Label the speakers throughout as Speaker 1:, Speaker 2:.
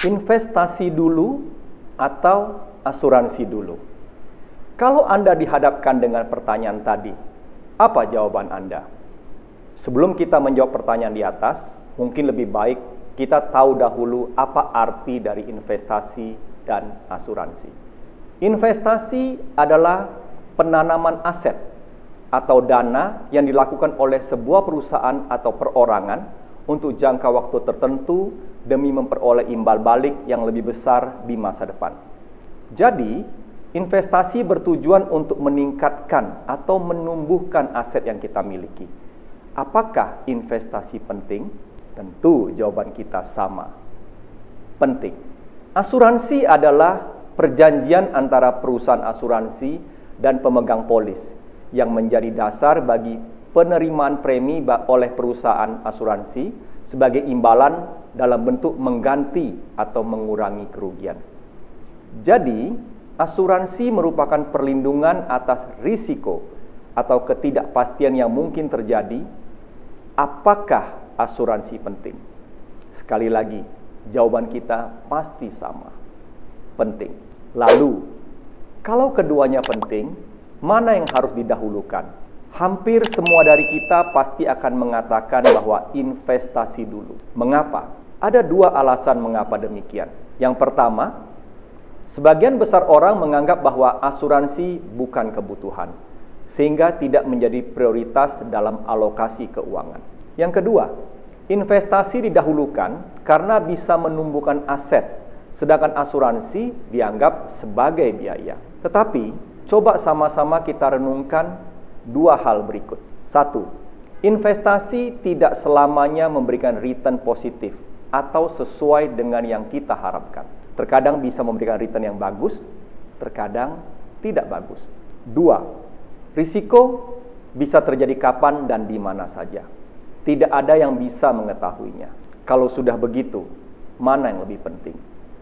Speaker 1: Investasi dulu atau asuransi dulu? Kalau Anda dihadapkan dengan pertanyaan tadi, apa jawaban Anda? Sebelum kita menjawab pertanyaan di atas, mungkin lebih baik kita tahu dahulu apa arti dari investasi dan asuransi. Investasi adalah penanaman aset atau dana yang dilakukan oleh sebuah perusahaan atau perorangan untuk jangka waktu tertentu demi memperoleh imbal balik yang lebih besar di masa depan. Jadi, investasi bertujuan untuk meningkatkan atau menumbuhkan aset yang kita miliki. Apakah investasi penting? Tentu jawaban kita sama. Penting. Asuransi adalah perjanjian antara perusahaan asuransi dan pemegang polis yang menjadi dasar bagi penerimaan premi oleh perusahaan asuransi sebagai imbalan dalam bentuk mengganti atau mengurangi kerugian. Jadi, asuransi merupakan perlindungan atas risiko atau ketidakpastian yang mungkin terjadi. Apakah asuransi penting? Sekali lagi, jawaban kita pasti sama. Penting. Lalu, kalau keduanya penting, mana yang harus didahulukan? Hampir semua dari kita pasti akan mengatakan bahwa investasi dulu. Mengapa? Ada dua alasan mengapa demikian. Yang pertama, sebagian besar orang menganggap bahwa asuransi bukan kebutuhan, sehingga tidak menjadi prioritas dalam alokasi keuangan. Yang kedua, investasi didahulukan karena bisa menumbuhkan aset, sedangkan asuransi dianggap sebagai biaya. Tetapi, coba sama-sama kita renungkan dua hal berikut. Satu, investasi tidak selamanya memberikan return positif atau sesuai dengan yang kita harapkan. Terkadang bisa memberikan return yang bagus, terkadang tidak bagus. Dua, risiko bisa terjadi kapan dan di mana saja. Tidak ada yang bisa mengetahuinya. Kalau sudah begitu, mana yang lebih penting?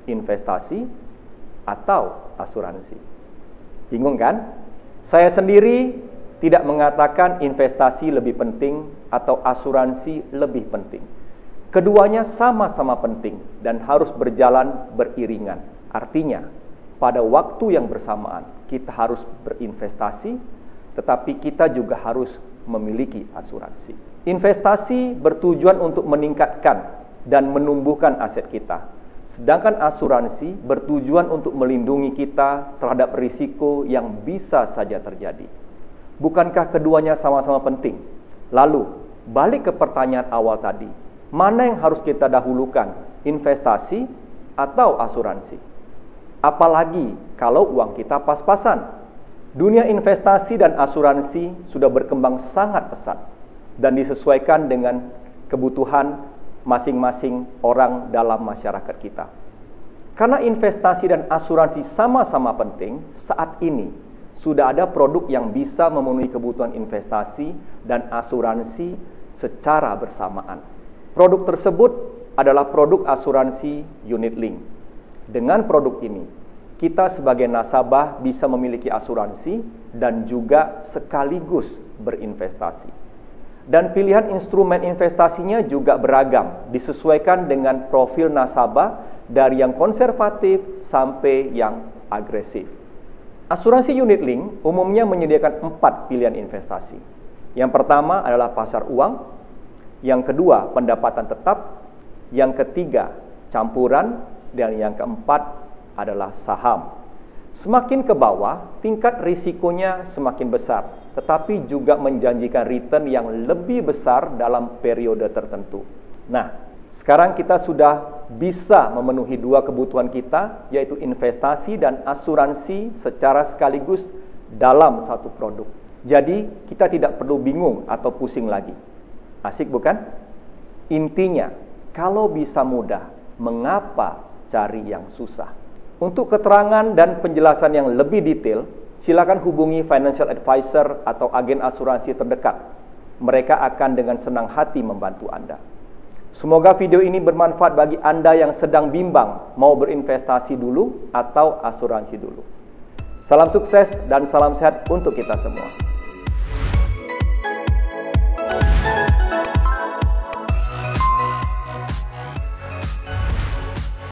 Speaker 1: Investasi atau asuransi? Bingung kan? Saya sendiri tidak mengatakan investasi lebih penting atau asuransi lebih penting. Keduanya sama-sama penting dan harus berjalan beriringan. Artinya, pada waktu yang bersamaan kita harus berinvestasi, tetapi kita juga harus memiliki asuransi. Investasi bertujuan untuk meningkatkan dan menumbuhkan aset kita. Sedangkan asuransi bertujuan untuk melindungi kita terhadap risiko yang bisa saja terjadi. Bukankah keduanya sama-sama penting? Lalu, balik ke pertanyaan awal tadi. Mana yang harus kita dahulukan? Investasi atau asuransi? Apalagi kalau uang kita pas-pasan. Dunia investasi dan asuransi sudah berkembang sangat pesat dan disesuaikan dengan kebutuhan masing-masing orang dalam masyarakat kita. Karena investasi dan asuransi sama-sama penting, saat ini sudah ada produk yang bisa memenuhi kebutuhan investasi dan asuransi secara bersamaan. Produk tersebut adalah produk asuransi unit link. Dengan produk ini, kita sebagai nasabah bisa memiliki asuransi dan juga sekaligus berinvestasi. Dan pilihan instrumen investasinya juga beragam, disesuaikan dengan profil nasabah dari yang konservatif sampai yang agresif. Asuransi unit link umumnya menyediakan 4 pilihan investasi. Yang pertama adalah pasar uang, yang kedua pendapatan tetap, yang ketiga campuran, dan yang keempat adalah saham. Semakin ke bawah, tingkat risikonya semakin besar, tetapi juga menjanjikan return yang lebih besar dalam periode tertentu. Nah, sekarang kita sudah bisa memenuhi dua kebutuhan kita, yaitu investasi dan asuransi secara sekaligus dalam satu produk. Jadi, kita tidak perlu bingung atau pusing lagi. Asik bukan? Intinya, kalau bisa mudah, mengapa cari yang susah? Untuk keterangan dan penjelasan yang lebih detail, silakan hubungi financial advisor atau agen asuransi terdekat. Mereka akan dengan senang hati membantu Anda. Semoga video ini bermanfaat bagi Anda yang sedang bimbang mau berinvestasi dulu atau asuransi dulu. Salam sukses dan salam sehat untuk kita semua.